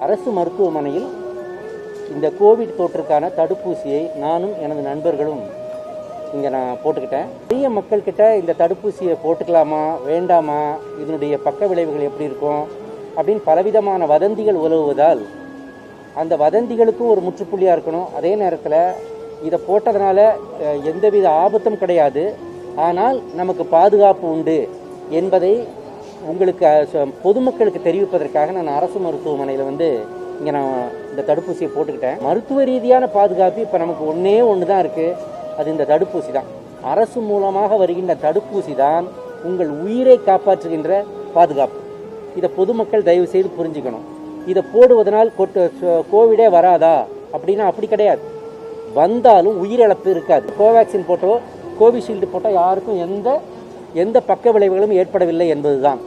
அரசு மருத்துவமனையில் இந்த கோவிட் தொற்றுக்கான தடுப்பூசியை நானும் எனது நண்பர்களும் இங்கே நான் போட்டுக்கிட்டேன். நிறைய மக்கள்கிட்ட இந்த தடுப்பூசியை போட்டுக்கலாமா வேண்டாமா, இதனுடைய பக்க விளைவுகள் எப்படி இருக்கும் அப்படின்னு பலவிதமான வதந்திகள் உலவுவதால் அந்த வதந்திகளுக்கும் ஒரு முற்றுப்புள்ளியாக இருக்கணும். அதே நேரத்தில் இதை போட்டதுனால எந்தவித ஆபத்தும் கிடையாது, ஆனால் நமக்கு பாதுகாப்பு உண்டு என்பதை உங்களுக்கு பொதுமக்களுக்கு தெரிவிப்பதற்காக நான் அரசு மருத்துவமனையில் இங்கே நான் இந்த தடுப்பூசியை போட்டுக்கிட்டேன். மருத்துவ ரீதியான பாதுகாப்பு இப்போ நமக்கு ஒன்று தான் இருக்குது, அது இந்த தடுப்பூசி தான். அரசு மூலமாக வருகின்ற தடுப்பூசி தான் உங்கள் உயிரை காப்பாற்றுகின்ற பாதுகாப்பு. இதை பொதுமக்கள் தயவு செய்து புரிஞ்சுக்கணும். இதை போடுவதனால் கோவிடே வராதா அப்படின்னா அப்படி கிடையாது. வந்தாலும் உயிரிழப்பு இருக்காது. கோவேக்சின் போட்டோ கோவிஷீல்டு போட்டோ யாருக்கும் எந்த பக்க விளைவுகளும் ஏற்படவில்லை என்பதுதான்.